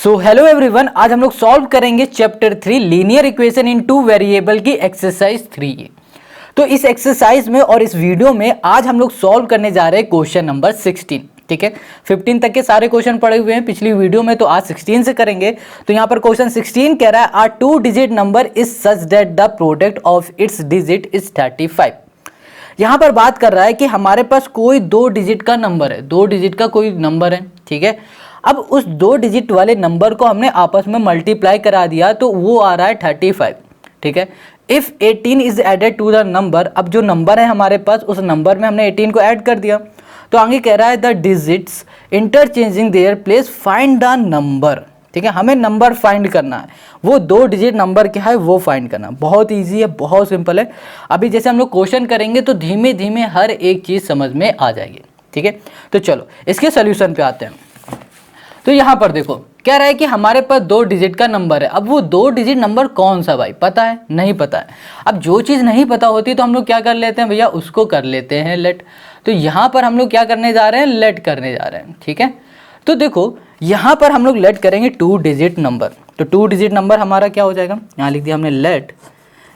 So hello everyone, आज हम लोग सॉल्व करेंगे chapter 3 linear equation in two variable की एक्सरसाइज 3। तो इस एक्सरसाइज में और इस वीडियो में आज हम लोग सॉल्व करने जा रहे हैं क्वेश्चन नंबर 16। ठीक है, 15 तक के सारे क्वेश्चन पड़े हुए हैं पिछली वीडियो में, तो आज 16 से करेंगे। तो यहाँ पर क्वेश्चन 16 कह रहा है आ 2 digit number is such that the product of its digit is 35। यहाँ पर बात कर रहा है कि हमारे पास कोई 2 डिजिट का नंबर है, 2 डिजिट का कोई नंबर है। ठीक है, अब उस 2 डिजिट वाले नंबर को हमने आपस में मल्टीप्लाई करा दिया तो वो आ रहा है 35। ठीक है, if 18 is added to the number, अब जो नंबर है हमारे पास उस नंबर में हमने 18 को ऐड कर दिया। तो आगे कह रहा है the digits interchanging their place find the number. ठीक है, हमें नंबर फाइंड करना है, वो 2 डिजिट नंबर क्या है वो फाइंड करना। बहुत इजी है, बहुत सिंपल है। अभी जैसे हम लोग क्वेश्चन करेंगे तो धीमे धीमे हर एक चीज़ समझ में आ जाएगी। ठीक है, तो चलो इसके सोल्यूशन पे आते हैं। तो यहाँ पर देखो कह रहा है कि हमारे पास 2 डिजिट का नंबर है। अब वो 2 डिजिट नंबर कौन सा भाई, पता है? नहीं पता है। अब जो चीज़ नहीं पता होती तो हम लोग क्या कर लेते हैं भैया, उसको कर लेते हैं लेट। तो यहाँ पर हम लोग क्या करने जा रहे हैं, लेट करने जा रहे हैं। ठीक है, तो देखो यहाँ पर हम लोग लेट करेंगे 2 डिजिट नंबर। तो 2 डिजिट नंबर हमारा क्या हो जाएगा, यहाँ लिख दिया हमने लेट,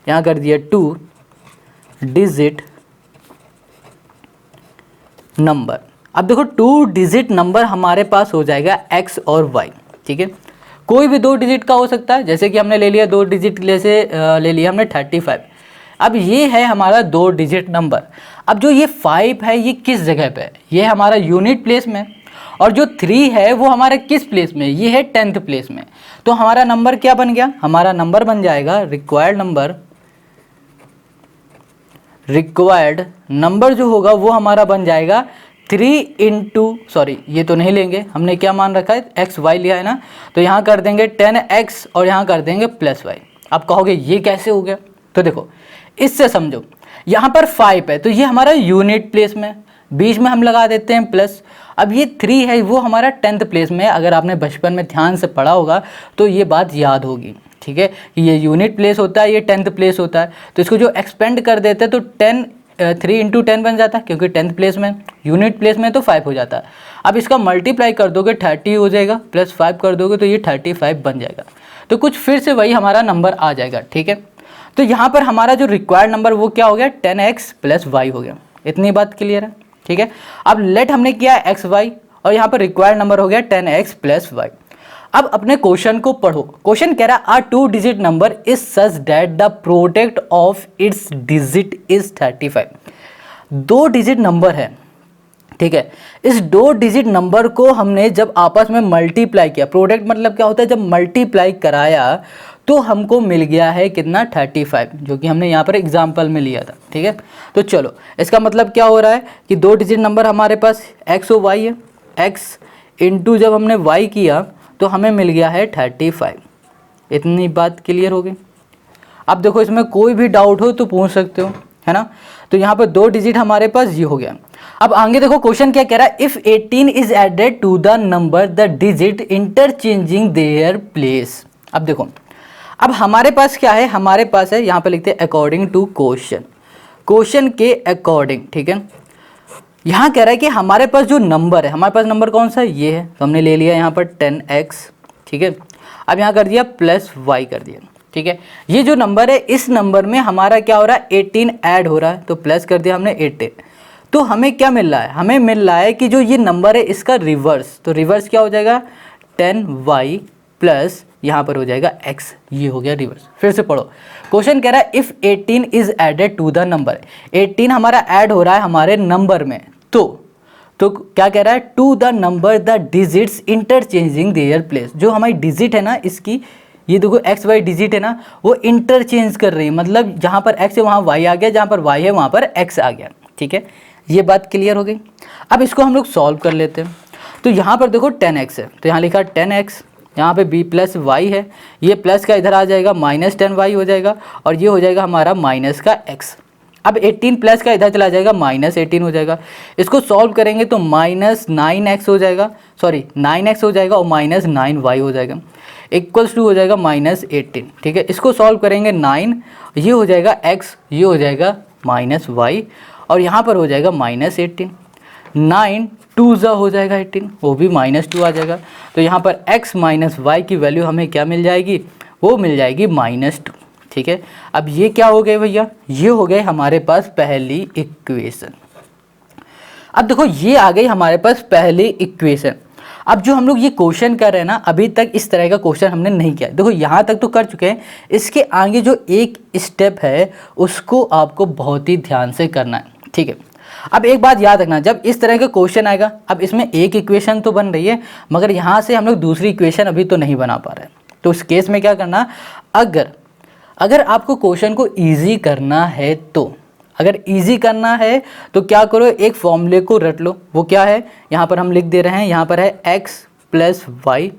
यहाँ कर दिया 2 डिजिट नंबर। अब देखो 2 डिजिट नंबर हमारे पास हो जाएगा x और y। ठीक है, कोई भी 2 डिजिट का हो सकता है, जैसे कि हमने ले लिया 2 डिजिट ले लिया हमने 35। अब ये है हमारा 2 डिजिट नंबर। अब जो ये 5 है ये किस जगह पे है, ये हमारा यूनिट प्लेस में, और जो 3 है वो हमारा किस प्लेस में, ये है 10th प्लेस में। तो हमारा नंबर क्या बन गया, हमारा नंबर बन जाएगा रिक्वायर्ड नंबर जो होगा वो हमारा बन जाएगा 3 इंटू, सॉरी ये तो नहीं लेंगे, हमने क्या मान रखा है, एक्स वाई लिया है ना, तो यहाँ कर देंगे 10x और यहाँ कर देंगे प्लस वाई। आप कहोगे ये कैसे हो गया, तो देखो इससे समझो, यहाँ पर 5 है तो ये हमारा यूनिट प्लेस में, बीच में हम लगा देते हैं प्लस। अब ये 3 है वो हमारा 10th प्लेस में। अगर आपने बचपन में ध्यान से पढ़ा होगा तो ये बात याद होगी। ठीक है, ये यूनिट प्लेस होता है, ये 10th प्लेस होता है। तो इसको जो एक्सपेंड कर देते हैं तो 3 इंटू 10 बन जाता है, क्योंकि 10th प्लेस में, यूनिट प्लेस में तो 5 हो जाता है। अब इसका मल्टीप्लाई कर दोगे 30 हो जाएगा, प्लस 5 कर दोगे तो ये 35 बन जाएगा। तो कुछ फिर से वही हमारा नंबर आ जाएगा। ठीक है, तो यहाँ पर हमारा जो रिक्वायर्ड नंबर वो क्या हो गया, 10x प्लस वाई हो गया। इतनी बात क्लियर है? ठीक है, अब लेट हमने किया एक्स वाई और यहाँ पर रिक्वायर्ड नंबर हो गया 10x प्लस वाई। अब अपने क्वेश्चन को पढ़ो। क्वेश्चन कह रहा है 2 digit number is such that the product of its digit is 35। 2 digit number है। ठीक है, इस 2 डिजिट नंबर को हमने जब आपस में मल्टीप्लाई किया, प्रोडक्ट मतलब क्या होता है, जब मल्टीप्लाई कराया तो हमको मिल गया है कितना, 35, जो कि हमने यहाँ पर एग्जाम्पल में लिया था। ठीक है, तो चलो इसका मतलब क्या हो रहा है कि 2 डिजिट नंबर हमारे पास x और y है, x इंटू जब हमने y किया तो हमें मिल गया है 35। इतनी बात क्लियर हो गई? अब देखो इसमें कोई भी डाउट हो तो पूछ सकते हो, है ना। तो यहाँ पर 2 डिजिट हमारे पास ये हो गया। अब आगे देखो क्वेश्चन क्या कह रहा है, if 18 is added to the number the digit interchanging their place. अब देखो अब हमारे पास क्या है, हमारे पास है, यहाँ पर लिखते हैं अकॉर्डिंग टू क्वेश्चन के अकॉर्डिंग। ठीक है, यहाँ कह रहा है कि हमारे पास जो नंबर है, हमारे पास नंबर कौन सा है, ये है, तो हमने ले लिया यहाँ पर 10x। ठीक है, अब यहाँ कर दिया प्लस y कर दिया। ठीक है, ये जो नंबर है इस नंबर में हमारा क्या हो रहा है, 18 ऐड हो रहा है, तो प्लस कर दिया हमने 18। तो हमें क्या मिल रहा है, हमें मिल रहा है कि जो ये नंबर है इसका रिवर्स, तो रिवर्स क्या हो जाएगा, 10y प्लस यहाँ पर हो जाएगा x। ये हो गया रिवर्स। फिर से पढ़ो, क्वेश्चन कह रहा है if 18 is added to the number, 18 हमारा ऐड हो रहा है हमारे नंबर में, तो क्या कह रहा है, to the number the digits interchanging their place. जो हमारी डिजिट है ना इसकी, ये देखो एक्स वाई डिजिट है ना, वो इंटरचेंज कर रही है, मतलब जहाँ पर x है वहाँ y आ गया, जहाँ पर y है वहाँ पर x आ गया। ठीक है, ये बात क्लियर हो गई। अब इसको हम लोग सॉल्व कर लेते हैं। तो यहाँ पर देखो 10x है, तो यहाँ लिखा 10x, यहाँ पे b प्लस वाई है, ये प्लस का इधर आ जाएगा माइनस 10y हो जाएगा, और ये हो जाएगा हमारा माइनस का x। अब 18 प्लस का इधर चला जाएगा, माइनस 18 हो जाएगा। इसको सॉल्व करेंगे तो माइनस 9x हो जाएगा, सॉरी 9x हो जाएगा और माइनस 9y हो जाएगा, इक्वल्स टू हो जाएगा माइनस 18। ठीक है, इसको सॉल्व करेंगे 9, ये हो जाएगा x, ये हो जाएगा माइनस y, और यहाँ पर हो जाएगा माइनस 18। 9 2 ज़ा हो जाएगा 18, वो भी -2 आ जाएगा। तो यहाँ पर x माइनस वाई की वैल्यू हमें क्या मिल जाएगी, वो मिल जाएगी -2। ठीक है, अब ये क्या हो गए भैया, ये हो गए हमारे पास पहली इक्वेशन। अब देखो ये आ गई हमारे पास पहली इक्वेशन। अब जो हम लोग ये क्वेश्चन कर रहे हैं ना, अभी तक इस तरह का क्वेश्चन हमने नहीं किया। देखो यहाँ तक तो कर चुके हैं, इसके आगे जो एक स्टेप है उसको आपको बहुत ही ध्यान से करना है। ठीक है, अब एक बात याद रखना, जब इस तरह का क्वेश्चन आएगा, अब इसमें एक इक्वेशन तो बन रही है मगर यहाँ से हम लोग दूसरी इक्वेशन अभी तो नहीं बना पा रहे हैं। तो उस केस में क्या करना, अगर आपको क्वेश्चन को ईजी करना है तो, अगर इजी करना है तो क्या करो, एक फॉर्मूले को रट लो। वो क्या है, यहाँ पर हम लिख दे रहे हैं, यहाँ पर है x प्लस वाई।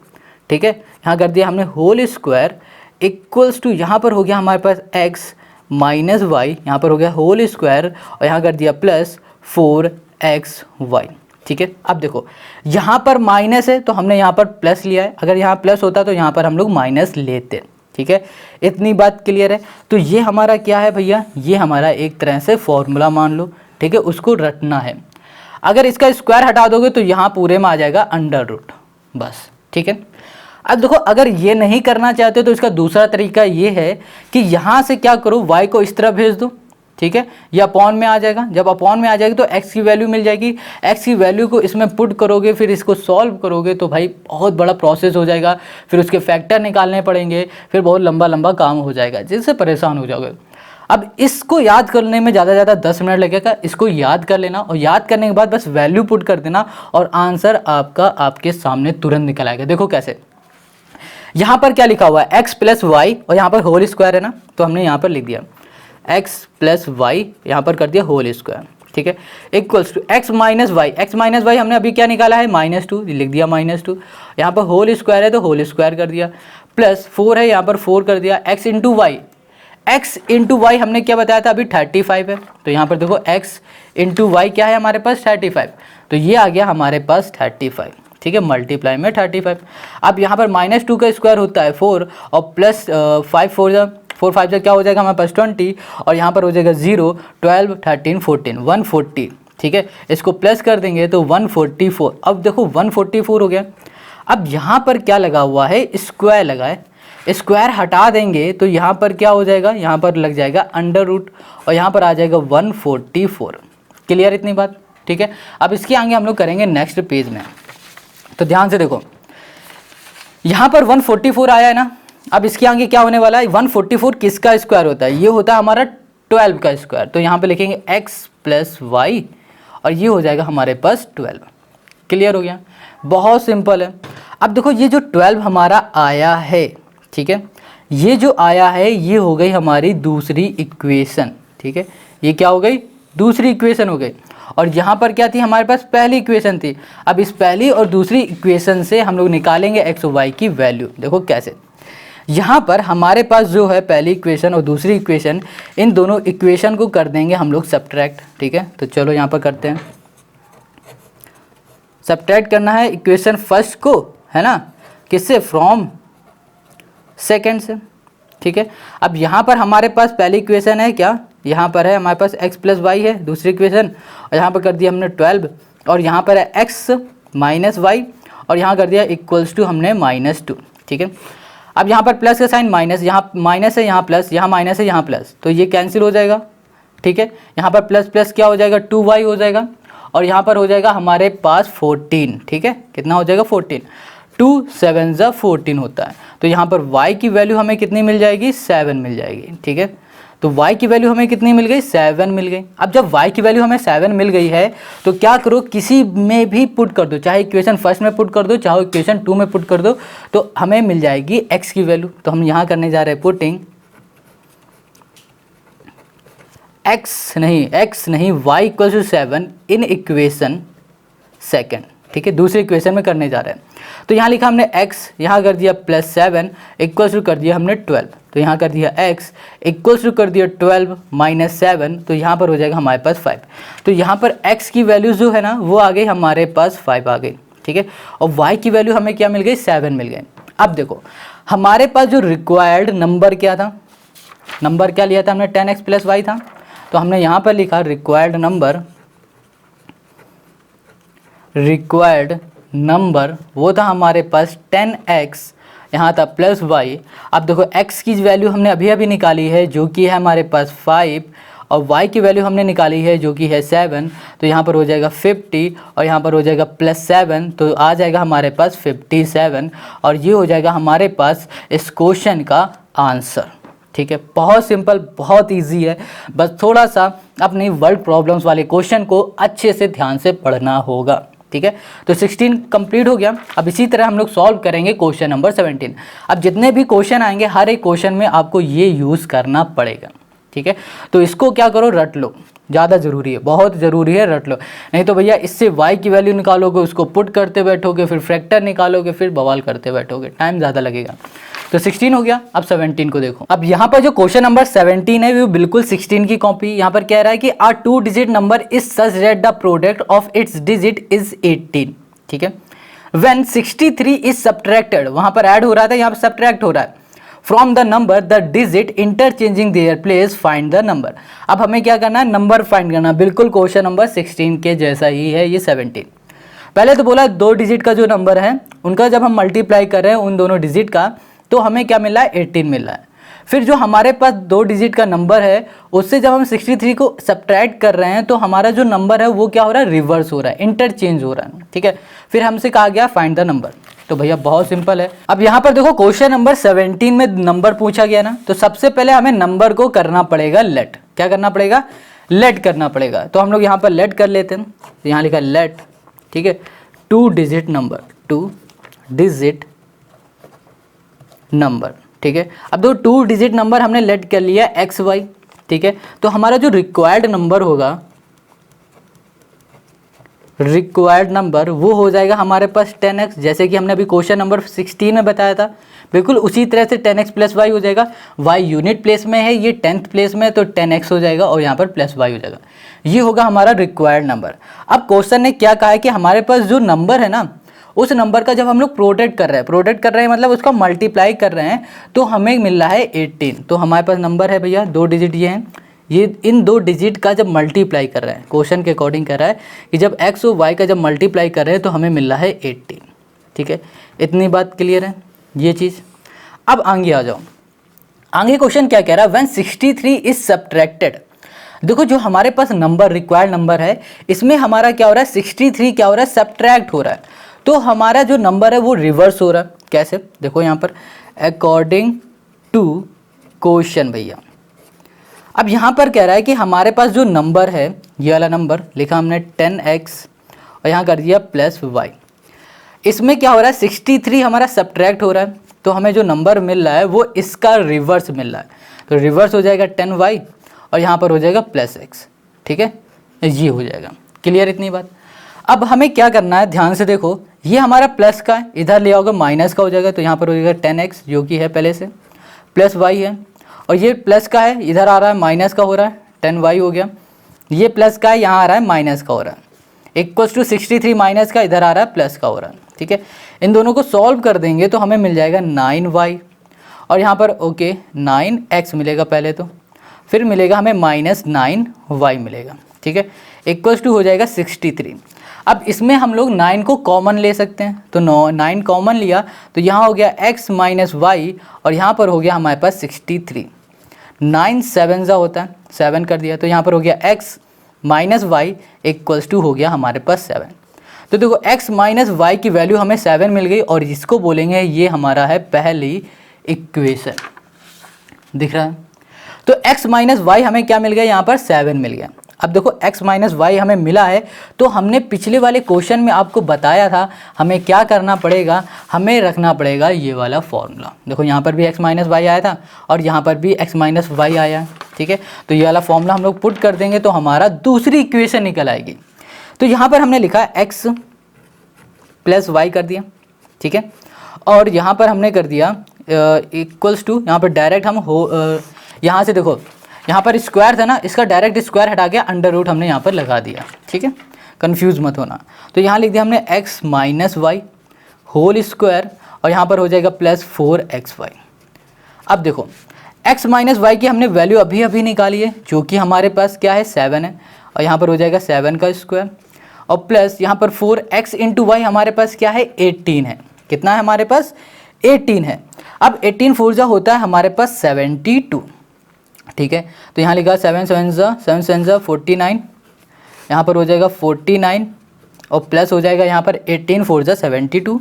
ठीक है, यहाँ कर दिया हमने होल स्क्वायर इक्वल्स टू, यहाँ पर हो गया हमारे पास x माइनस वाई, यहाँ पर हो गया होल स्क्वायर और यहाँ कर दिया प्लस 4xy। ठीक है, अब देखो यहाँ पर माइनस है तो हमने यहाँ पर प्लस लिया है, अगर यहाँ प्लस होता तो यहाँ पर हम लोग माइनस लेते। ठीक है, इतनी बात क्लियर है। तो ये हमारा क्या है भैया, ये हमारा एक तरह से फॉर्मूला मान लो। ठीक है, उसको रटना है। अगर इसका स्क्वायर हटा दोगे तो यहाँ पूरे में आ जाएगा अंडर रूट, बस। ठीक है, अब देखो अगर ये नहीं करना चाहते तो इसका दूसरा तरीका ये है कि यहाँ से क्या करो, y को इस तरह भेज दो। ठीक है, ये अपॉन में आ जाएगा, जब अपॉन में आ जाएगी तो x की वैल्यू मिल जाएगी। x की वैल्यू को इसमें पुट करोगे, फिर इसको सॉल्व करोगे तो भाई बहुत बड़ा प्रोसेस हो जाएगा, फिर उसके फैक्टर निकालने पड़ेंगे, फिर बहुत लंबा लंबा काम हो जाएगा, जिससे परेशान हो जाओगे। अब इसको याद करने में ज़्यादा से ज़्यादा 10 मिनट लगेगा। इसको याद कर लेना और याद करने के बाद बस वैल्यू पुट कर देना और आंसर आपका आपके सामने तुरंत निकल आएगा। देखो कैसे, यहाँ पर क्या लिखा हुआ है, x प्लस वाई और यहाँ पर होल स्क्वायर है ना, तो हमने यहाँ पर लिख दिया x प्लस वाई, यहाँ पर कर दिया होल स्क्वायर। ठीक है, equals to x minus y हमने अभी क्या निकाला है, -2, लिख दिया -2। यहाँ पर होल स्क्वायर है तो होल स्क्वायर कर दिया, प्लस 4 है, यहाँ पर 4 कर दिया। x इंटू वाई हमने क्या बताया था अभी, 35 है। तो यहाँ पर देखो x इंटू वाई क्या है हमारे पास, 35। तो ये आ गया हमारे पास 35। ठीक है, मल्टीप्लाई में 35। अब यहाँ पर -2 का स्क्वायर होता है 4 और प्लस 4 5 से क्या हो जाएगा हमारे पास 20 और यहाँ पर हो जाएगा 0 12 13 14 140। ठीक है, इसको प्लस कर देंगे तो 144। अब देखो 144 हो गया। अब यहाँ पर क्या लगा हुआ है, स्क्वायर लगा है, स्क्वायर हटा देंगे तो यहाँ पर क्या हो जाएगा, यहाँ पर लग जाएगा अंडर रूट और यहाँ पर आ जाएगा 144। क्लियर इतनी बात। ठीक है, अब इसके आगे हम लोग करेंगे नेक्स्ट पेज में। तो ध्यान से देखो, यहाँ पर 144 आया है ना, अब इसके आगे क्या होने वाला है, 144 किसका स्क्वायर होता है, ये होता है हमारा 12 का स्क्वायर। तो यहाँ पे लिखेंगे x प्लस वाई और ये हो जाएगा हमारे पास 12। क्लियर हो गया, बहुत सिंपल है। अब देखो ये जो 12 हमारा आया है, ठीक है, ये जो आया है ये हो गई हमारी दूसरी इक्वेशन। ठीक है, ये क्या हो गई, दूसरी इक्वेशन हो गई। और यहाँ पर क्या थी हमारे पास, पहली इक्वेशन थी। अब इस पहली और दूसरी इक्वेशन से हम लोग निकालेंगे x और y की वैल्यू। देखो कैसे, यहाँ पर हमारे पास जो है पहली इक्वेशन और दूसरी इक्वेशन, इन दोनों इक्वेशन को कर देंगे हम लोग सब्ट्रैक्ट। ठीक है, तो चलो यहाँ पर करते हैं, सब्ट्रैक्ट करना है इक्वेशन फर्स्ट को, है ना, किससे, फ्रॉम सेकेंड से। ठीक है, अब यहाँ पर हमारे पास पहली इक्वेशन है क्या, यहाँ पर है हमारे पास x प्लस वाई है दूसरी इक्वेशन, और यहाँ पर कर दिया हमने 12 और यहाँ पर है x माइनस वाई और यहाँ कर दिया इक्वल्स टू हमने -2। ठीक है, अब यहाँ पर प्लस का साइन माइनस, यहाँ माइनस है यहाँ प्लस, यहाँ माइनस है यहाँ प्लस, तो ये कैंसिल हो जाएगा। ठीक है, यहाँ पर प्लस प्लस क्या हो जाएगा, 2y हो जाएगा और यहाँ पर हो जाएगा हमारे पास 14। ठीक है, कितना हो जाएगा, 14, 2 7 ज़ा 14 होता है। तो यहाँ पर y की वैल्यू हमें कितनी मिल जाएगी, 7 मिल जाएगी। ठीक है, तो y की वैल्यू हमें कितनी मिल गई, 7 मिल गई। अब जब y की वैल्यू हमें 7 मिल गई है तो क्या करो, किसी में भी पुट कर दो, चाहे इक्वेशन फर्स्ट में पुट कर दो, चाहे इक्वेशन 2 में पुट कर दो, तो हमें मिल जाएगी x की वैल्यू। तो हम यहाँ करने जा रहे हैं पुटिंग x नहीं y equal to 7 in equation second. ठीक है, दूसरी इक्वेशन में करने जा रहे हैं। तो यहाँ लिखा हमने x, यहाँ कर दिया +7 इक्वल्स टू कर दिया हमने 12, तो यहाँ कर दिया x इक्वल्स टू कर दिया 12 माइनस 7, तो यहाँ पर हो जाएगा हमारे पास 5। तो यहाँ पर x की वैल्यू जो है ना वो आ गई हमारे पास 5 आ गई। ठीक है, और y की वैल्यू हमें क्या मिल गई, 7 मिल गए। अब देखो हमारे पास जो रिक्वायर्ड नंबर क्या था, नंबर क्या लिया था हमने, 10x प्लस वाई था। तो हमने यहाँ पर लिखा रिक्वायर्ड नंबर रिक्वायर्ड नंबर वो था हमारे पास 10x, यहाँ था प्लस वाई। अब देखो x की वैल्यू हमने अभी अभी निकाली है जो कि है हमारे पास 5, और y की वैल्यू हमने निकाली है जो कि है 7, तो यहाँ पर हो जाएगा 50 और यहाँ पर हो जाएगा +7, तो आ जाएगा हमारे पास 57, और ये हो जाएगा हमारे पास इस क्वेश्चन का आंसर। ठीक है, बहुत सिंपल, बहुत इजी है, बस थोड़ा सा अपनी वर्ड प्रॉब्लम्स वाले क्वेश्चन को अच्छे से ध्यान से पढ़ना होगा। ठीक है, तो 16 कंप्लीट हो गया। अब इसी तरह हम लोग सॉल्व करेंगे क्वेश्चन नंबर 17। अब जितने भी क्वेश्चन आएंगे हर एक क्वेश्चन में आपको ये यूज़ करना पड़ेगा। ठीक है, तो इसको क्या करो, रट लो, ज़्यादा ज़रूरी है, बहुत ज़रूरी है, रट लो, नहीं तो भैया इससे y की वैल्यू निकालोगे, उसको पुट करते बैठोगे, फिर फैक्टर निकालोगे, फिर बवाल करते बैठोगे, टाइम ज़्यादा लगेगा। तो 16 हो गया। अब 17 को देखो। अब यहाँ पर जो क्वेश्चन नंबर 17 है वो बिल्कुल 16 की कॉपी। यहाँ पर कह रहा है कि आ 2 digit number is such that the product of its digit is 18। ठीक है, व्हेन 63 इज सब्ट्रैक्टेड, वहाँ पर ऐड हो रहा था, यहाँ पर सब्ट्रैक्ट हो रहा है, from the number the digit interchanging their place find the number. अब हमें क्या करना है, नंबर फाइंड करना, बिल्कुल क्वेश्चन नंबर 16 के जैसा ही है ये 17। पहले तो बोला 2 डिजिट का जो नंबर है उनका जब हम मल्टीप्लाई कर रहे हैं उन दोनों डिजिट का, तो हमें क्या मिल रहा है, 18 मिल रहा है। फिर जो हमारे पास 2 डिजिट का नंबर है उससे जब हम 63 को सब्ट्रैक्ट कर रहे हैं तो हमारा जो नंबर है वो क्या हो रहा है, रिवर्स हो रहा है, इंटरचेंज हो रहा है। ठीक है, फिर हमसे कहा गया फाइंड द नंबर। तो भैया बहुत सिंपल है। अब यहाँ पर देखो क्वेश्चन नंबर 17 में नंबर पूछा गया ना, तो सबसे पहले हमें नंबर को करना पड़ेगा लेट। क्या करना पड़ेगा, लेट करना पड़ेगा। तो हम लोग यहाँ पर लेट कर लेते हैं, तो यहाँ लिखा लेट। ठीक है, 2 डिजिट नंबर, 2 डिजिट नंबर। ठीक है, अब दो 2 डिजिट नंबर हमने लेट कर लिया एक्स वाई। ठीक है, तो हमारा जो रिक्वायर्ड नंबर होगा, रिक्वायर्ड नंबर वो हो जाएगा हमारे पास 10x, जैसे कि हमने अभी क्वेश्चन नंबर 16 में बताया था, बिल्कुल उसी तरह से 10x प्लस वाई हो जाएगा। y यूनिट प्लेस में है, ये 10th प्लेस में है, तो 10x हो जाएगा और यहाँ पर प्लस वाई हो जाएगा। ये होगा हमारा रिक्वायर्ड नंबर। अब क्वेश्चन ने क्या कहा है कि हमारे पास जो नंबर है ना, उस नंबर का जब हम लोग प्रोडक्ट कर रहे हैं मतलब उसका मल्टीप्लाई कर रहे हैं, तो हमें मिल रहा है 18। तो हमारे पास नंबर है भैया 2 डिजिट ये हैं, ये इन 2 डिजिट का जब मल्टीप्लाई कर रहे हैं, क्वेश्चन के अकॉर्डिंग कर रहा है कि जब x और y का जब मल्टीप्लाई कर रहे हैं तो हमें मिल रहा है 18। ठीक है, इतनी बात क्लियर है ये चीज़। अब आगे आ जाओ, आगे क्वेश्चन क्या कह रहा है, व्हेन 63 इज सब्ट्रैक्टेड। देखो जो हमारे पास नंबर रिक्वायर्ड नंबर है इसमें हमारा क्या हो रहा है, 63 क्या हो रहा है, सब्ट्रैक्ट हो रहा है, तो हमारा जो नंबर है वो रिवर्स हो रहा है। कैसे, देखो यहाँ पर अकॉर्डिंग टू क्वेश्चन भैया। अब यहाँ पर कह रहा है कि हमारे पास जो नंबर है, ये वाला नंबर लिखा हमने 10x और यहाँ कर दिया प्लस वाई। इसमें क्या हो रहा है, 63 हमारा सब्ट्रैक्ट हो रहा है, तो हमें जो नंबर मिल रहा है वो इसका रिवर्स मिल रहा है, तो रिवर्स हो जाएगा 10y और यहाँ पर हो जाएगा प्लस x। ठीक है, ये हो जाएगा क्लियर इतनी बात। अब हमें क्या करना है, ध्यान से देखो, ये हमारा प्लस का है, इधर ले आओगे माइनस का हो जाएगा, तो यहाँ पर हो जाएगा 10x जो कि है पहले से, प्लस y है, और ये प्लस का है, इधर आ रहा है माइनस का हो रहा है, 10y हो गया, ये प्लस का है, यहाँ आ रहा है माइनस का हो रहा है, इक्वल्स टू 63 माइनस का, इधर आ रहा है प्लस का हो रहा है। ठीक है, इन दोनों को सॉल्व कर देंगे तो हमें मिल जाएगा 9y और यहाँ पर ओके 9x मिलेगा पहले तो, फिर मिलेगा हमें -9y मिलेगा। ठीक है, इक्वल्स टू हो जाएगा 63। अब इसमें हम लोग 9 को कॉमन ले सकते हैं, तो 9 कॉमन लिया तो यहाँ हो गया x माइनस वाई और यहाँ पर हो गया हमारे पास 63। 9 7 जा होता है, 7 कर दिया, तो यहाँ पर हो गया x minus y equals to हो गया हमारे पास 7। तो देखो x माइनस वाई की वैल्यू हमें 7 मिल गई और इसको बोलेंगे ये हमारा है पहली इक्वेशन। दिख रहा है, तो x माइनस वाई हमें क्या मिल गया, यहाँ पर 7 मिल गया। अब देखो x माइनस वाई हमें मिला है, तो हमने पिछले वाले क्वेश्चन में आपको बताया था हमें क्या करना पड़ेगा, हमें रखना पड़ेगा ये वाला फॉर्मूला। देखो यहाँ पर भी x माइनस वाई आया था और यहाँ पर भी x माइनस वाई आया। ठीक है, तो ये वाला फॉर्मूला हम लोग पुट कर देंगे तो हमारा दूसरी इक्वेशन निकल आएगी। तो यहाँ पर हमने लिखा x प्लस वाई कर दिया। ठीक है, और यहाँ पर हमने कर दिया इक्वल्स टू, यहाँ पर डायरेक्ट हम यहाँ से देखो यहाँ पर स्क्वायर था ना, इसका डायरेक्ट स्क्वायर हटा के अंडर रूट हमने यहाँ पर लगा दिया। ठीक है, कंफ्यूज मत होना। तो यहाँ लिख दिया हमने x minus y whole square और यहाँ पर हो जाएगा प्लस 4xy। अब देखो x माइनस वाई की हमने वैल्यू अभी अभी निकाली है जो कि हमारे पास क्या है 7 है, और यहाँ पर हो जाएगा 7 का स्क्वायर और प्लस यहाँ पर 4x इंटू वाई हमारे पास क्या है 18 है। कितना है हमारे पास 18 है। अब 18 4 जा होता है हमारे पास 72, ठीक है। तो यहाँ लिखा 7 7 जा 49, यहाँ पर हो जाएगा 49 और प्लस हो जाएगा यहाँ पर 18 4 जा 72।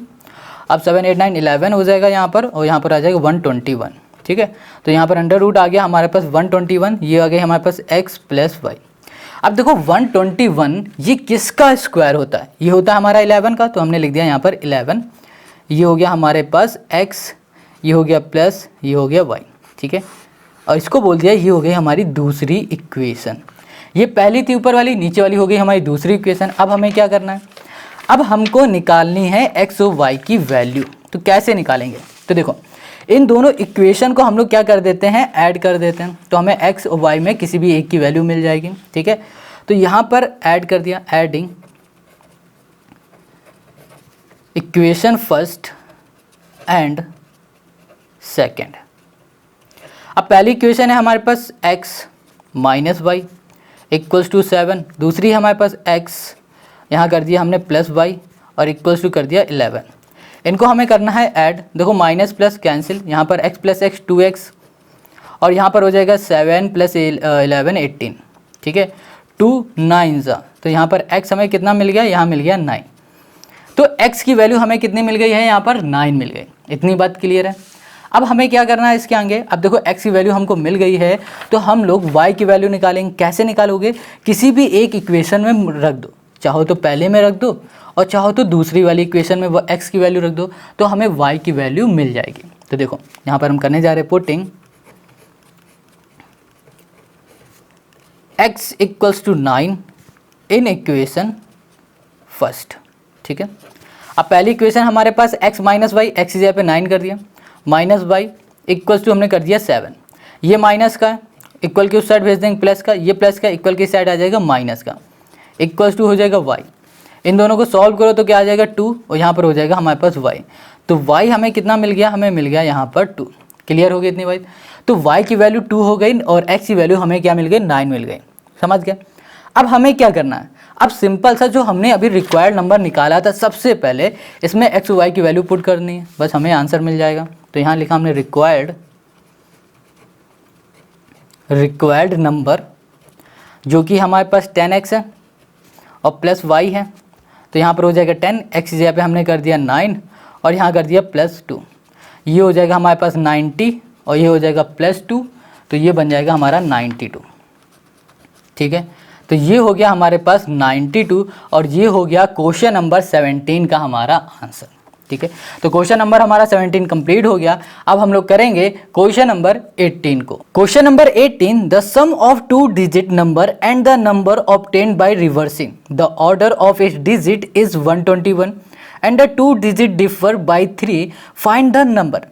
अब 7 8 9 11 हो जाएगा यहाँ पर, और यहाँ पर आ जाएगा 121, ठीक है। तो यहाँ पर अंडर रूट आ गया हमारे पास 121, ये आ गया हमारे पास x प्लस वाई। अब देखो 121 ये किसका स्क्वायर होता है, ये होता है हमारा 11 का, तो हमने लिख दिया यहाँ पर 11। ये हो गया हमारे पास x, ये हो गया प्लस, ये हो गया y, ठीक है। और इसको बोल दिया ये हो गई हमारी दूसरी इक्वेशन। ये पहली थी ऊपर वाली, नीचे वाली हो गई हमारी दूसरी इक्वेशन। अब हमें क्या करना है, अब हमको निकालनी है x और y की वैल्यू। तो कैसे निकालेंगे, तो देखो इन दोनों इक्वेशन को हम लोग क्या कर देते हैं, ऐड कर देते हैं। तो हमें x और y में किसी भी एक की वैल्यू मिल जाएगी, ठीक है। तो यहाँ पर ऐड कर दिया, adding equation first and second. अब पहली इक्वेशन है हमारे पास x minus y equals to 7, दूसरी है हमारे पास x, यहाँ कर दिया हमने प्लस y और इक्वल्स टू कर दिया 11। इनको हमें करना है ऐड। देखो माइनस प्लस कैंसिल, यहाँ पर x प्लस x 2x और यहाँ पर हो जाएगा 7 प्लस 11 18, ठीक है। 2 9 जा, तो यहाँ पर x हमें कितना मिल गया, यहाँ मिल गया 9। तो x की वैल्यू हमें कितनी मिल गई है, यहाँ पर 9 मिल गई। इतनी बात क्लियर है। अब हमें क्या करना है इसके आगे, अब देखो x की वैल्यू हमको मिल गई है, तो हम लोग y की वैल्यू निकालेंगे। कैसे निकालोगे, किसी भी एक इक्वेशन में रख दो, चाहो तो पहले में रख दो और चाहो तो दूसरी वाली इक्वेशन में वो x की वैल्यू रख दो, तो हमें y की वैल्यू मिल जाएगी। तो देखो यहाँ पर हम करने जा रहे हैं putting x equals to 9 in equation first, ठीक है। अब पहली इक्वेशन हमारे पास x माइनस वाई, एक्स की जगह पे 9 कर दिया, माइनस वाई इक्वल्स टू हमने कर दिया 7। ये माइनस का है, इक्वल के उस साइड भेज देंगे प्लस का, ये प्लस का, इक्वल की साइड आ जाएगा माइनस का, इक्वल्स टू हो जाएगा y। इन दोनों को सॉल्व करो तो क्या आ जाएगा 2 और यहाँ पर हो जाएगा हमारे पास y। तो y हमें कितना मिल गया, हमें मिल गया यहाँ पर 2। क्लियर हो गई इतनी बात। तो y की वैल्यू 2 हो गई और x की वैल्यू हमें क्या मिल गई, 9 मिल गई। समझ गए। अब हमें क्या करना है, अब सिंपल सा जो हमने अभी रिक्वायर्ड नंबर निकाला था, सबसे पहले इसमें x और y की वैल्यू पुट करनी है, बस हमें आंसर मिल जाएगा। तो यहाँ लिखा हमने रिक्वायर्ड नंबर, जो कि हमारे पास 10x है और प्लस y है। तो यहाँ पर हो जाएगा 10, x की जगह पे हमने कर दिया 9 और यहाँ कर दिया प्लस 2। ये हो जाएगा हमारे पास 90 और ये हो जाएगा प्लस 2, तो ये बन जाएगा हमारा 92, ठीक है। तो ये हो गया हमारे पास 92 और ये हो गया क्वेश्चन नंबर 17 का हमारा आंसर, ठीक है। तो क्वेश्चन नंबर हमारा 17 कंप्लीट हो गया। अब हम लोग करेंगे क्वेश्चन नंबर 18 को। Question number 18, the sum of 2 digit number and the number obtained by reversing the order of its digit is 121 and the 2 digit differ by 3, find the number.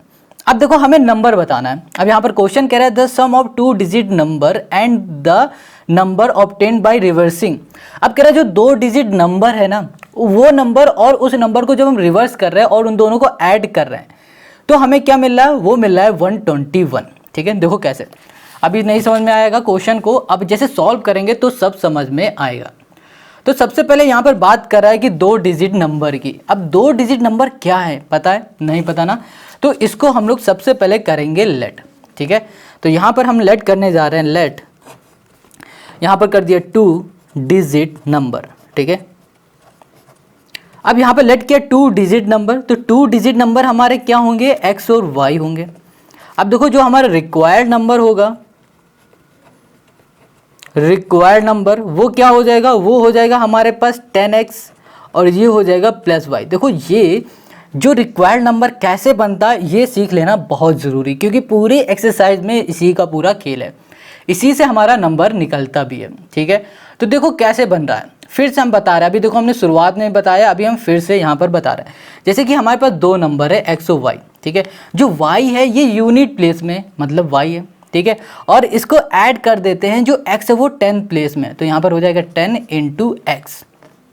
अब देखो हमें नंबर बताना है। अब यहाँ पर क्वेश्चन कह रहा है the sum of 2 digit number and the number obtained by reversing. अब कह रहा है जो 2 डिजिट नंबर है ना, वो नंबर और उस नंबर को जब हम रिवर्स कर रहे हैं और उन दोनों को ऐड कर रहे हैं, तो हमें क्या मिल रहा है, वो मिल रहा है 121, ठीक है। देखो कैसे, अभी नहीं समझ में आएगा क्वेश्चन को, अब जैसे सॉल्व करेंगे तो सब समझ में आएगा। तो सबसे पहले यहाँ पर बात कर रहा है कि 2 डिजिट नंबर की। अब 2 डिजिट नंबर क्या है, पता है, नहीं पता ना, तो इसको हम लोग सबसे पहले करेंगे लेट, ठीक है। तो यहाँ पर हम लेट करने जा रहे हैं, लेट यहाँ पर कर दिया 2 डिजिट नंबर, ठीक है। अब यहाँ पर लेट किया 2 डिजिट नंबर, तो 2 डिजिट नंबर हमारे क्या होंगे, x और y होंगे। अब देखो जो हमारा रिक्वायर्ड नंबर होगा, रिक्वायर्ड नंबर वो क्या हो जाएगा, वो हो जाएगा हमारे पास 10x और ये हो जाएगा प्लस y। देखो ये जो रिक्वायर्ड नंबर कैसे बनता है ये सीख लेना बहुत ज़रूरी, क्योंकि पूरी एक्सरसाइज में इसी का पूरा खेल है, इसी से हमारा नंबर निकलता भी है, ठीक है। तो देखो कैसे बन रहा है, फिर से हम बता रहे हैं। अभी देखो हमने शुरुआत में बताया, अभी हम फिर से यहाँ पर बता रहे हैं। जैसे कि हमारे पास 2 नंबर है x और y, ठीक है। जो y है ये यूनिट प्लेस में मतलब y है, ठीक है, और इसको ऐड कर देते हैं, जो x है वो 10 प्लेस में, तो यहाँ पर हो जाएगा 10 इंटू x,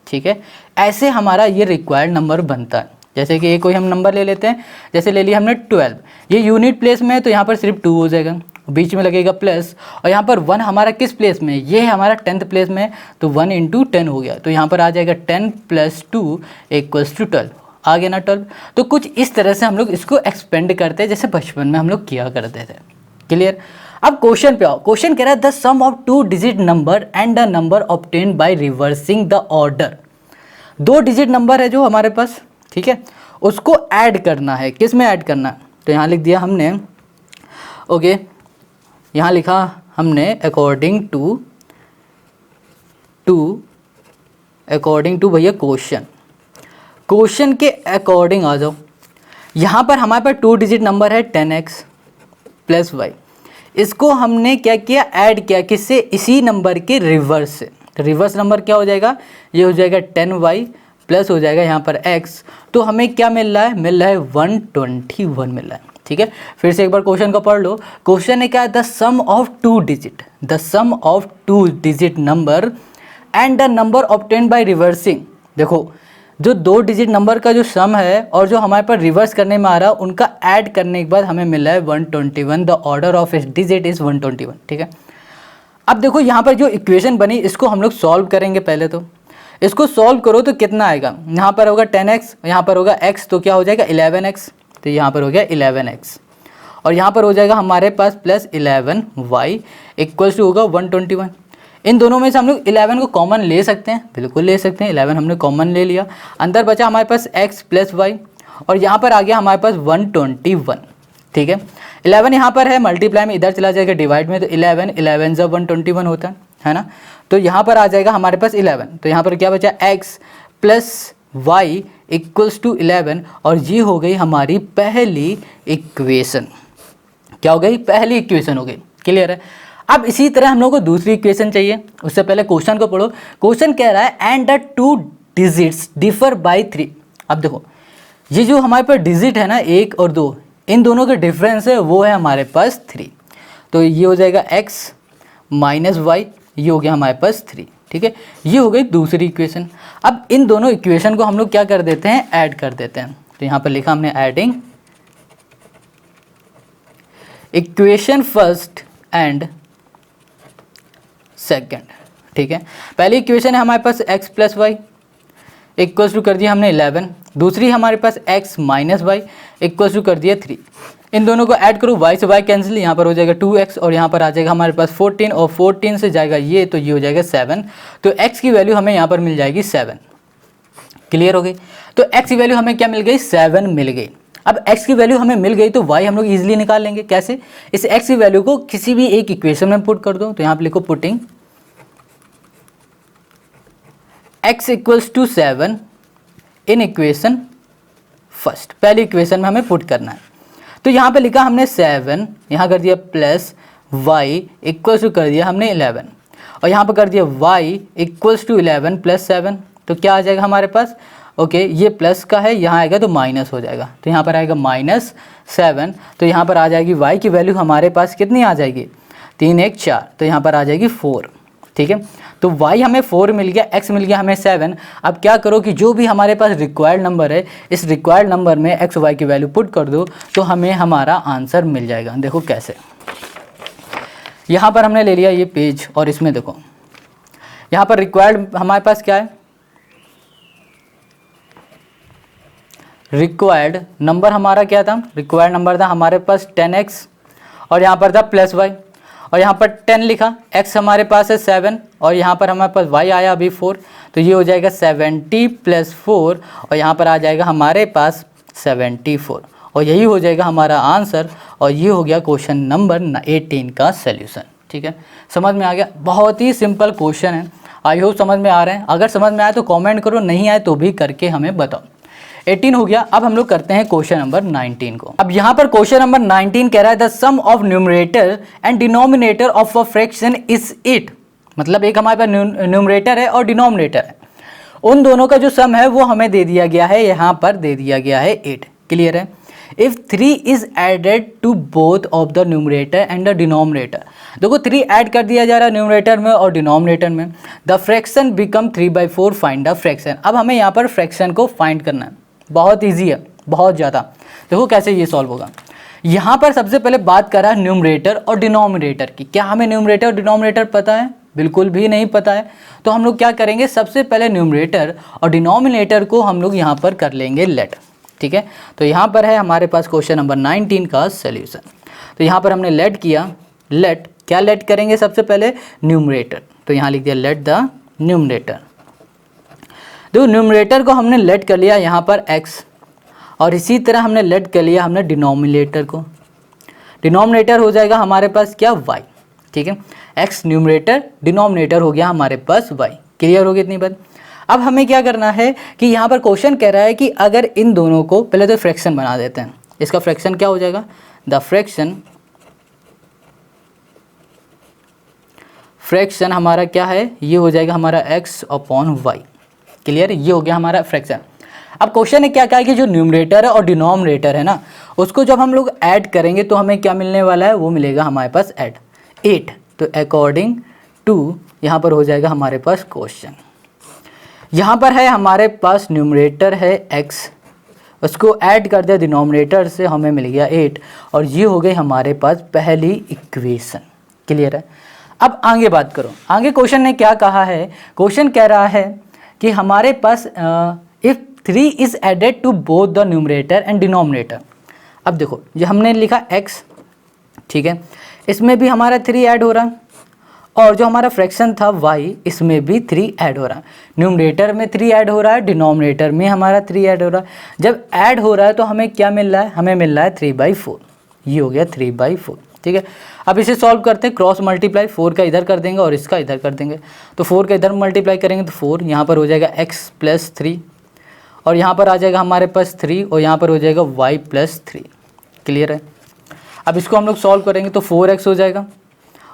ठीक है। ऐसे हमारा ये रिक्वायर्ड नंबर बनता है। जैसे कि कोई हम नंबर ले लेते हैं, जैसे ले लिया हमने 12, ये यूनिट प्लेस में है तो यहाँ पर सिर्फ 2 हो जाएगा, बीच में लगेगा प्लस, और यहाँ पर 1 हमारा किस प्लेस में, ये है हमारा 10th प्लेस में, तो 1 × 10 हो गया, तो यहाँ पर आ जाएगा 10 + 2 = 12, आ गया ना 12। तो कुछ इस तरह से हम लोग इसको एक्सपेंड करते हैं जैसे बचपन में हम लोग किया करते थे। क्लियर। अब क्वेश्चन पे आओ। क्वेश्चन कह रहा है the sum of 2 digit number and the number obtained by reversing the order. 2 digit number है जो हमारे पास, ठीक है, उसको ऐड करना है। किस में ऐड करना है, तो यहाँ लिख दिया हमने, ओके, यहाँ लिखा हमने अकॉर्डिंग टू भैया क्वेश्चन के अकॉर्डिंग आ जाओ। यहाँ पर हमारे पास 2 डिजिट नंबर है 10x + y, इसको हमने क्या किया, ऐड किया, किससे, इसी नंबर के रिवर्स से। तो रिवर्स नंबर क्या हो जाएगा, ये हो जाएगा 10y प्लस हो जाएगा यहाँ पर x, तो हमें क्या मिल रहा है 121 मिल रहा है। ठीक है, फिर से एक बार क्वेश्चन को पढ़ लो। क्वेश्चन है क्या, the sum of 2 digit number and the number obtained by reversing. देखो जो 2 डिजिट नंबर का जो सम है और जो हमारे पास रिवर्स करने में आ रहा है, उनका ऐड करने के बाद हमें मिला है 121। द ऑर्डर ऑफ इस डिजिट इज़ 121। ठीक है, अब देखो यहाँ पर जो इक्वेशन बनी इसको हम लोग सॉल्व करेंगे। पहले तो इसको सॉल्व करो तो कितना आएगा, यहाँ पर होगा 10x, यहाँ पर होगा x, तो क्या हो जाएगा 11x, तो यहाँ पर हो गया 11x, और यहाँ पर हो जाएगा हमारे पास प्लस 11y इक्वल्स टू होगा 121। इन दोनों में से हम लोग 11 को कॉमन ले सकते हैं, बिल्कुल ले सकते हैं। 11 हमने कॉमन ले लिया, अंदर बचा हमारे पास x + y, और यहाँ पर आ गया हमारे पास 121। ठीक है, 11 यहाँ पर है, मल्टीप्लाई में इधर चला जाएगा डिवाइड में, तो 11 जब 121 होता है ना, तो यहाँ पर आ जाएगा हमारे पास 11, तो यहाँ पर क्या बचा x + y इक्वल्स टू 11, और ये हो गई हमारी पहली इक्वेशन। क्या हो गई, पहली इक्वेशन हो गई। क्लियर है। अब इसी तरह हम लोग को दूसरी इक्वेशन चाहिए, उससे पहले क्वेश्चन को पढ़ो। क्वेश्चन कह रहा है and the 2 digits differ by 3। अब देखो ये जो हमारे पास डिजिट है ना 1 और 2, इन दोनों के डिफरेंस है वो है हमारे पास 3, तो ये हो जाएगा x - y, ये हो गया हमारे पास 3। ठीक है, ये हो गई दूसरी इक्वेशन। अब इन दोनों इक्वेशन को हम लोग क्या कर देते हैं, ऐड कर देते हैं। तो यहाँ पर लिखा हमने adding equation first and second. ठीक है, पहली इक्वेशन है हमारे पास x + y इक्वल्स टू कर दिया हमने 11, दूसरी हमारे पास x - y इक्वल्स टू कर दिया 3। इन दोनों को ऐड करो, y से y कैंसिल, यहाँ पर हो जाएगा 2x, और यहाँ पर आ जाएगा हमारे पास 14, और 14 से जाएगा ये, तो ये हो जाएगा 7, तो x की वैल्यू हमें यहाँ पर मिल जाएगी 7। क्लियर हो गई, तो x की वैल्यू हमें क्या मिल गई, 7 मिल गई। अब x की वैल्यू हमें मिल गई तो y हम लोग ईजिली निकाल लेंगे। कैसे, इस x की वैल्यू को किसी भी एक इक्वेशन में पुट कर दो, तो यहाँ पर लिखो putting x = 7 in equation first. पहली इक्वेशन में हमें पुट करना है, तो यहाँ पे लिखा हमने 7, यहाँ कर दिया प्लस y इक्वल्स टू कर दिया हमने 11, और यहाँ पर कर दिया y इक्वल्स टू 11 + 7, तो क्या आ जाएगा हमारे पास, ओके, ये प्लस का है, यहाँ आएगा तो माइनस हो जाएगा, तो यहाँ पर आएगा -7, तो यहाँ पर आ जाएगी y की वैल्यू हमारे पास कितनी आ जाएगी, 3 1 4, तो यहाँ पर आ जाएगी 4। ठीक है, तो y हमें 4 मिल गया, x मिल गया हमें 7। अब क्या करो कि जो भी हमारे पास रिक्वायर्ड नंबर है, इस रिक्वायर्ड नंबर में x y की वैल्यू पुट कर दो, तो हमें हमारा आंसर मिल जाएगा। देखो कैसे, यहाँ पर हमने ले लिया ये पेज, और इसमें देखो यहाँ पर रिक्वायर्ड हमारे पास क्या है, रिक्वायर्ड नंबर हमारा क्या था, रिक्वायर्ड नंबर था हमारे पास 10x, और यहाँ पर था +y, और यहाँ पर 10 लिखा, x हमारे पास है 7, और यहाँ पर हमारे पास y आया अभी 4, तो ये हो जाएगा 70 + 4, और यहाँ पर आ जाएगा हमारे पास 74, और यही हो जाएगा हमारा आंसर, और ये हो गया क्वेश्चन नंबर 18 का सल्यूशन। ठीक है, समझ में आ गया, बहुत ही सिंपल क्वेश्चन है। आई होप समझ में आ रहे हैं, अगर समझ में आए तो कॉमेंट करो, नहीं आए तो भी करके हमें बताओ। 18 हो गया। अब हम लोग करते हैं क्वेश्चन नंबर 19 को। अब यहाँ पर क्वेश्चन नंबर 19 कह रहा है the sum of numerator and denominator of a fraction is 8। मतलब एक हमारे पास न्यूमरेटर है और डिनोमिनेटर है, उन दोनों का जो सम है वो हमें दे दिया गया है, यहाँ पर दे दिया गया है 8। क्लियर है। If 3 is added to both of the numerator and the denominator, देखो 3 ऐड कर दिया जा रहा है न्यूमरेटर में और डिनोमिनेटर में, the fraction become 3/4, find the fraction. अब हमें यहाँ पर फ्रैक्शन को फाइंड करना है, बहुत ईजी है, बहुत ज़्यादा। देखो कैसे ये सॉल्व होगा। यहाँ पर सबसे पहले बात करा न्यूमरेटर और डिनोमिनेटर की। क्या हमें न्यूमरेटर और डिनोमिनेटर पता है? बिल्कुल भी नहीं पता है। तो हम लोग क्या करेंगे, सबसे पहले न्यूमरेटर और डिनोमिनेटर को हम लोग यहाँ पर कर लेंगे लेट। ठीक है, तो यहाँ पर है हमारे पास क्वेश्चन नंबर 19 का सोल्यूशन। तो यहाँ पर हमने लेट किया, लेट क्या लेट करेंगे, सबसे पहले न्यूमरेटर। तो यहाँ लिख दिया लेट द न्यूमरेटर। तो न्यूमरेटर को हमने लेट कर लिया यहाँ पर x, और इसी तरह हमने लेट कर लिया हमने डिनोमिनेटर को। डिनोमिनेटर हो जाएगा हमारे पास क्या, y। ठीक है, x न्यूमरेटर, डिनोमिनेटर हो गया हमारे पास y। क्लियर हो गई इतनी बात। अब हमें क्या करना है कि यहाँ पर क्वेश्चन कह रहा है कि अगर इन दोनों को पहले तो फ्रैक्शन बना देते हैं। इसका फ्रैक्शन क्या हो जाएगा, द फ्रैक्शन हमारा क्या है, ये हो जाएगा हमारा x अपॉन y। क्लियर, ये हो गया हमारा फ्रैक्शन। अब क्वेश्चन ने क्या कहा है कि जो न्यूमरेटर है और डिनोमिनेटर है ना, उसको जब हम लोग ऐड करेंगे तो हमें क्या मिलने वाला है, वो मिलेगा हमारे पास ऐड 8। तो अकॉर्डिंग टू यहाँ पर हो जाएगा हमारे पास क्वेश्चन। यहाँ पर है हमारे पास न्यूमरेटर है x, उसको ऐड कर दिया डिनोमिनेटर से, हमें मिल गया 8, और ये हो गई हमारे पास पहली इक्वेशन। क्लियर है। अब आगे बात करो, आगे क्वेश्चन ने क्या कहा है, क्वेश्चन कह रहा है कि हमारे पास if 3 is added to both the numerator and denominator. अब देखो ये हमने लिखा x, ठीक है, इसमें भी हमारा 3 ऐड हो रहा है, और जो हमारा फ्रैक्शन था y, इसमें भी 3 ऐड हो रहा है। न्यूमरेटर में 3 ऐड हो रहा है, डिनोमिनेटर में हमारा 3 ऐड हो रहा है। जब ऐड हो रहा है तो हमें क्या मिल रहा है, हमें मिल रहा है 3/4। ये हो गया 3/4। ठीक है, अब इसे सॉल्व करते हैं, क्रॉस मल्टीप्लाई, 4 का इधर कर देंगे और इसका इधर कर देंगे। तो 4 का इधर मल्टीप्लाई करेंगे तो 4, यहाँ पर हो जाएगा x + 3, और यहाँ पर आ जाएगा हमारे पास 3, और यहाँ पर हो जाएगा y + 3। क्लियर है। अब इसको हम लोग सॉल्व करेंगे तो 4x हो जाएगा,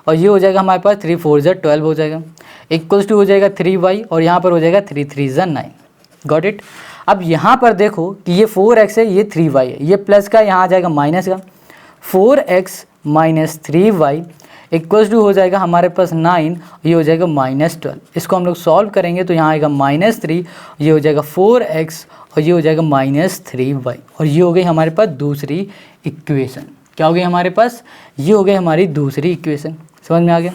और ये हो जाएगा हमारे पास 3 × 4 = 12 हो जाएगा, इक्वल्स टू हो जाएगा 3y, और यहाँ पर हो जाएगा 3 × 3 = 9। Got it. अब यहाँ पर देखो कि ये 4x है, ये 3y है, ये प्लस का यहाँ आ जाएगा माइनस का, 4x - 3y इक्वल्स टू हो जाएगा हमारे पास 9, ये हो जाएगा -12। इसको हम लोग सॉल्व करेंगे तो यहाँ आएगा -3, ये हो जाएगा 4x, और ये हो जाएगा -3y, और ये हो गई हमारे पास दूसरी इक्वेशन। क्या हो गई हमारे पास, ये हो गई हमारी दूसरी इक्वेशन। समझ में आ गया।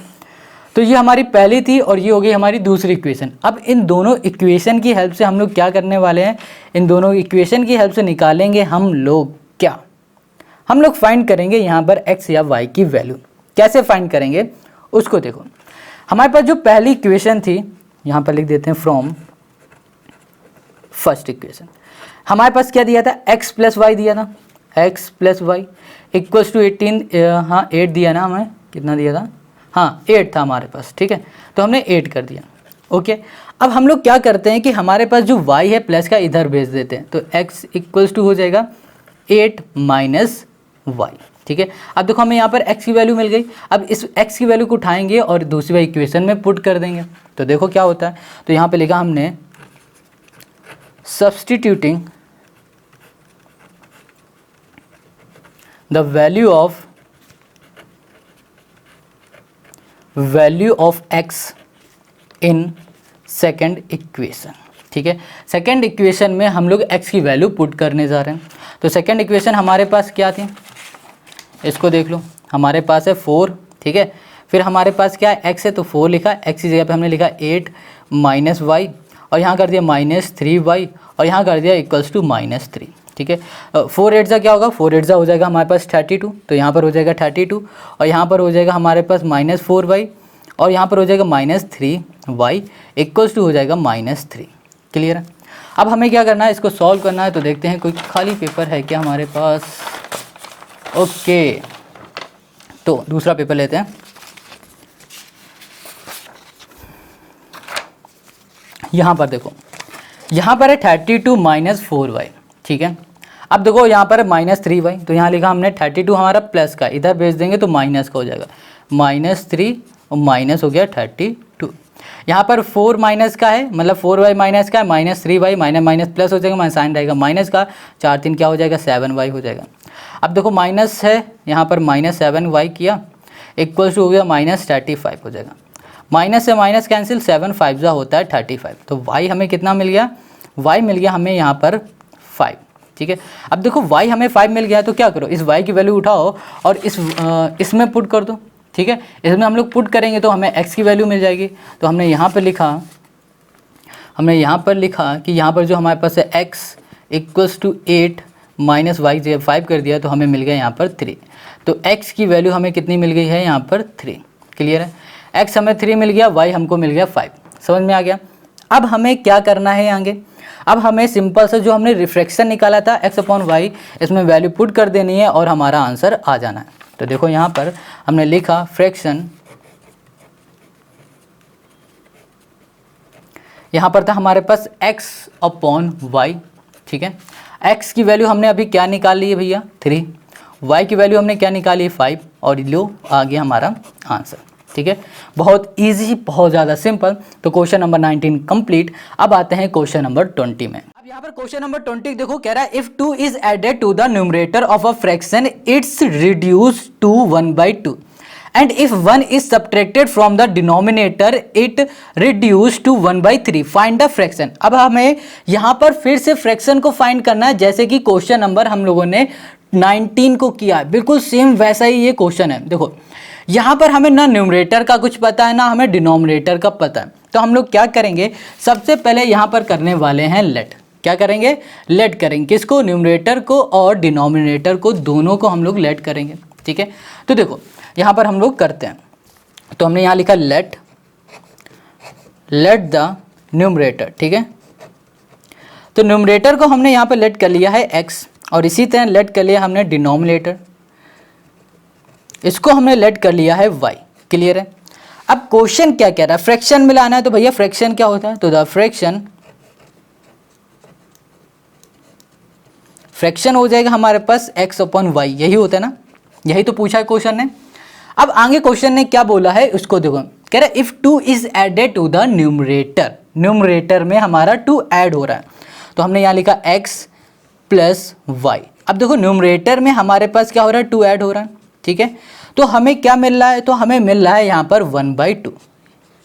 तो ये हमारी पहली थी और ये हो गई हमारी दूसरी इक्वेशन। अब इन दोनों इक्वेशन की हेल्प से हम लोग क्या करने वाले हैं, इन दोनों इक्वेशन की हेल्प से निकालेंगे हम लोग क्या, हम लोग फाइंड करेंगे यहाँ पर x या y की वैल्यू। कैसे फाइंड करेंगे उसको देखो। हमारे पास जो पहली इक्वेशन थी, यहाँ पर लिख देते हैं फ्रॉम फर्स्ट इक्वेशन, हमारे पास क्या दिया था, x + y दिया था, x + y इक्वल्स टू 18, हाँ 8 दिया ना, हमें कितना दिया था, हाँ 8 था हमारे पास। ठीक है, तो हमने 8 कर दिया। ओके, अब हम लोग क्या करते हैं कि हमारे पास जो y है प्लस का इधर भेज देते हैं, तो x इक्वल्स टू हो जाएगा 8 - y। ठीक है, अब देखो हमें यहाँ पर x की वैल्यू मिल गई। अब इस x की वैल्यू को उठाएंगे और दूसरी इक्वेशन में पुट कर देंगे, तो देखो क्या होता है। तो यहाँ पे लिखा हमने substituting the value of x in second equation. ठीक है, सेकेंड इक्वेशन में हम लोग x की वैल्यू पुट करने जा रहे हैं। तो सेकेंड इक्वेशन हमारे पास क्या थी, इसको देख लो, हमारे पास है 4। ठीक है, फिर हमारे पास क्या है, x है, तो 4 लिखा, x की जगह पे हमने लिखा 8 - y, और यहाँ कर दिया -3y, और यहाँ कर दिया इक्वल्स टू -3। ठीक है, 4 8 क्या होगा, 4 8 हो जाएगा हमारे पास 32, तो यहाँ पर हो जाएगा 32, और यहाँ पर हो जाएगा हमारे पास -4y, और यहाँ पर हो जाएगा -3y इक्वल्स टू हो जाएगा -3। क्लियर है। अब हमें क्या करना है, इसको सॉल्व करना है। तो देखते हैं कोई खाली पेपर है क्या हमारे पास। ओके, तो दूसरा पेपर लेते हैं। यहाँ पर देखो, यहाँ पर है 32 - 4y। ठीक है, अब देखो यहाँ पर है -3y, तो यहाँ लिखा हमने 32 हमारा प्लस का, इधर भेज देंगे तो माइनस का हो जाएगा, -3 और माइनस हो गया 32। यहाँ पर 4 माइनस का है, मतलब 4y माइनस का है, -3y माइनस प्लस हो जाएगा, साइन रहेगा माइनस का, 4 3 क्या हो जाएगा, 7y हो जाएगा। अब देखो माइनस है, यहाँ पर -7y किया, इक्वल्स टू हो गया -35 हो जाएगा। माइनस से माइनस कैंसिल, 7 5 होता है 35। तो y हमें कितना मिल गया, y मिल गया हमें यहाँ पर 5। ठीक है। अब देखो y हमें 5 मिल गया है, तो क्या करो, इस y की वैल्यू उठाओ और इसमें पुट कर दो, ठीक है। इसमें हम लोग पुट करेंगे तो हमें x की वैल्यू मिल जाएगी। तो हमने यहाँ पर लिखा कि यहाँ पर जो हमारे पास है x equals to 8 minus y जब 5 कर दिया तो हमें मिल गया यहाँ पर 3। तो x की वैल्यू हमें कितनी मिल गई है यहाँ पर 3। क्लियर है, x हमें 3 मिल गया, y हमको मिल गया 5। समझ में आ गया। अब हमें क्या करना है आगे, अब हमें सिंपल से जो हमने रिफ्रैक्शन निकाला था x अपॉन वाई, इसमें वैल्यू पुट कर देनी है और हमारा आंसर आ जाना है। तो देखो यहाँ पर हमने लिखा फ्रैक्शन, यहाँ पर था हमारे पास x अपॉन वाई, ठीक है। x की वैल्यू हमने अभी क्या निकाल ली है भैया 3, y की वैल्यू हमने क्या निकाली है 5, और लो आ गया हमारा आंसर, ठीक है। बहुत इजी, बहुत ज़्यादा सिंपल। तो क्वेश्चन नंबर 19 कंप्लीट। अब आते हैं क्वेश्चन नंबर 20 में। अब यहाँ पर क्वेश्चन नंबर 20 देखो, कह रहा है if 2 is added to the numerator of a fraction it's reduce to 1/2 and if 1 is subtracted from the denominator it reduce to 1/3 find the fraction। अब हमें यहाँ पर फिर से फ्रैक्शन को फाइंड करना है, जैसे कि क्वेश्चन नंबर हम लोगों ने 19 को किया है, बिल्कुल सेम वैसा ही ये क्वेश्चन है। देखो यहाँ पर हमें ना न्यूमरेटर का कुछ पता है ना हमें डिनोमिनेटर का पता है, तो हम लोग क्या करेंगे, सबसे पहले यहाँ पर करने वाले हैं लेट। क्या करेंगे, लेट करेंगे, किसको, न्यूमरेटर को और डिनोमिनेटर को, दोनों को हम लोग लेट करेंगे, ठीक है। तो देखो यहाँ पर हम लोग करते हैं, तो हमने यहाँ लिखा लेट द न्यूमरेटर, ठीक है। तो न्यूमरेटर को हमने यहाँ पर लेट कर लिया है x, और इसी तरह लेट कर लिया हमने डिनोमिनेटर, इसको हमने लेट कर लिया है y। क्लियर है। अब क्वेश्चन क्या कह रहा है, फ्रैक्शन मिलाना है, तो भैया फ्रैक्शन क्या होता है, तो द फ्रैक्शन हो जाएगा हमारे पास x अपॉन वाई, यही होता है ना, यही तो पूछा है क्वेश्चन ने। अब आगे क्वेश्चन ने क्या बोला है उसको देखो, कह रहा है if 2 is added to the numerator, numerator में हमारा 2 ऐड हो रहा है, तो हमने यहाँ लिखा x प्लस वाई। अब देखो न्यूमरेटर में हमारे पास क्या हो रहा है, 2 ऐड हो रहा है, ठीक है। तो हमें क्या मिल रहा है, तो हमें मिल रहा है यहाँ पर 1/2।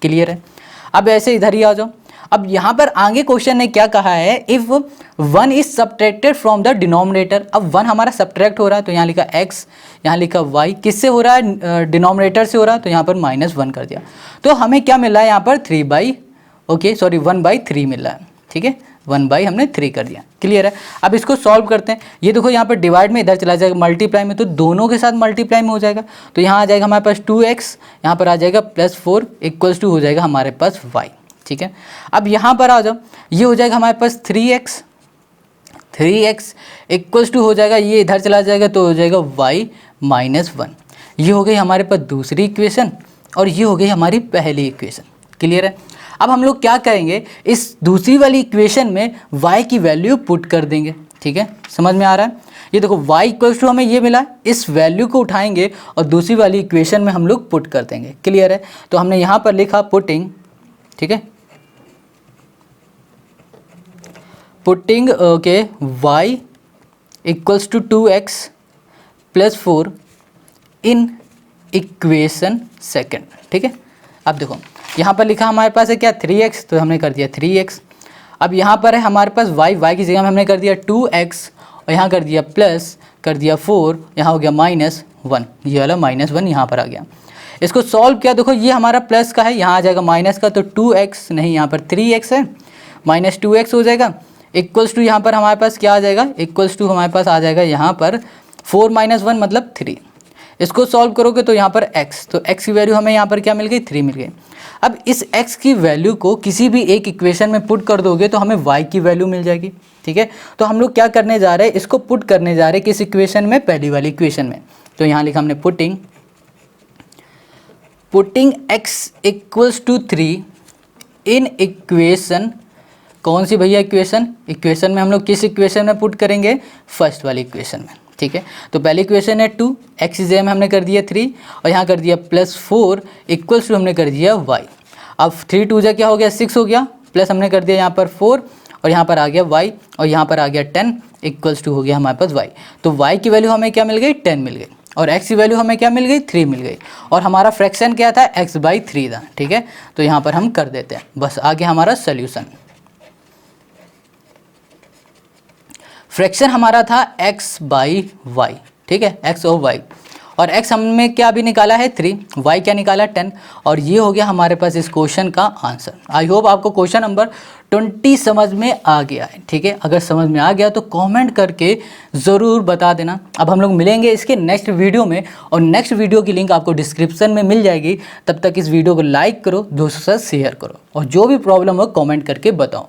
क्लियर है। अब ऐसे इधर ही आ जाओ। अब यहाँ पर आगे क्वेश्चन ने क्या कहा है, if 1 is subtracted from the denominator. अब 1 हमारा सब्ट्रैक्ट हो रहा है, तो यहाँ लिखा x, यहाँ लिखा y, किससे हो रहा है, डिनोमिनेटर से हो रहा है, तो यहाँ पर -1 कर दिया। तो हमें क्या मिल रहा है यहाँ पर 1/3 मिल रहा है, ठीक है। 1/3 हमने कर दिया। क्लियर है। अब इसको सॉल्व करते हैं। ये देखो यहाँ पर डिवाइड में इधर चला जाएगा, मल्टीप्लाई में, तो दोनों के साथ मल्टीप्लाई में हो जाएगा, तो यहाँ आ जाएगा हमारे पास 2x, यहाँ पर आ जाएगा +4 इक्वल्स टू हो जाएगा हमारे पास y, ठीक है। अब यहाँ पर आ जाओ, ये हो जाएगा हमारे पास 3x इक्वल्स टू हो जाएगा, ये इधर चला जाएगा तो हो जाएगा y -1। ये हो गई हमारे पास दूसरी इक्वेशन, और ये हो गई हमारी पहली इक्वेशन। क्लियर है। अब हम लोग क्या करेंगे, इस दूसरी वाली इक्वेशन में y की वैल्यू पुट कर देंगे, ठीक है। समझ में आ रहा है। ये देखो y इक्वल्स टू हमें ये मिला, इस वैल्यू को उठाएंगे और दूसरी वाली इक्वेशन में हम लोग पुट कर देंगे। क्लियर है। तो हमने यहाँ पर लिखा पुटिंग, ठीक है, putting okay y equals to 2x + 4 in equation second, ठीक है। अब देखो यहाँ पर लिखा हमारे पास है क्या 3x, तो हमने कर दिया 3x। अब यहाँ पर है हमारे पास y की जगह में हमने कर दिया 2x, और यहाँ कर दिया प्लस, कर दिया 4, यहाँ हो गया -1, ये वाला -1 यहाँ पर आ गया। इसको सॉल्व किया, देखो ये हमारा प्लस का है, यहाँ आ जाएगा माइनस का, तो 2x नहीं, यहाँ पर 3x है, -2x हो जाएगा, इक्वल्स टू यहाँ पर हमारे पास क्या आ जाएगा, इक्वल्स टू हमारे पास आ जाएगा यहाँ पर 4 - 1 मतलब 3। इसको सॉल्व करोगे तो यहाँ पर x, तो x की वैल्यू हमें यहाँ पर क्या मिल गई, 3 मिल गई। अब इस x की वैल्यू को किसी भी एक इक्वेशन में पुट कर दोगे तो हमें y की वैल्यू मिल जाएगी, ठीक है। तो हम लोग क्या करने जा रहे हैं, इसको पुट करने जा रहे हैं किस इक्वेशन में, पहली वाली इक्वेशन में। तो यहाँ लिखा हमने putting x equals to 3 in equation, कौन सी भैया इक्वेशन में हम लोग किस इक्वेशन में पुट करेंगे, फर्स्ट वाली इक्वेशन में, ठीक है। तो पहली इक्वेशन है 2, x की जगह में हमने कर दिया 3, और यहाँ कर दिया +4 इक्वल्स टू हमने कर दिया y। अब 3 2 जा क्या हो गया, 6 हो गया, प्लस हमने कर दिया यहाँ पर 4, और यहाँ पर आ गया y, और यहाँ पर आ गया 10 इक्वल्स टू हो गया हमारे पास y। तो y की वैल्यू हमें क्या मिल गई, 10 मिल गई, और x की वैल्यू हमें क्या मिल गई, 3 मिल गई, और हमारा फ्रैक्शन क्या था, x/3 था, ठीक है। तो यहाँ पर हम कर देते हैं, बस आ गया हमारा सोल्यूशन। फ्रैक्शन हमारा था x बाई वाई, ठीक है, x और y, और x हमने क्या अभी निकाला है 3, y क्या निकाला 10, और ये हो गया हमारे पास इस क्वेश्चन का आंसर। आई होप आपको क्वेश्चन नंबर 20 समझ में आ गया है, ठीक है। अगर समझ में आ गया तो कमेंट करके ज़रूर बता देना। अब हम लोग मिलेंगे इसके नेक्स्ट वीडियो में, और नेक्स्ट वीडियो की लिंक आपको डिस्क्रिप्शन में मिल जाएगी। तब तक इस वीडियो को लाइक करो, दोस्तों के साथ शेयर करो, और जो भी प्रॉब्लम हो कमेंट करके बताओ।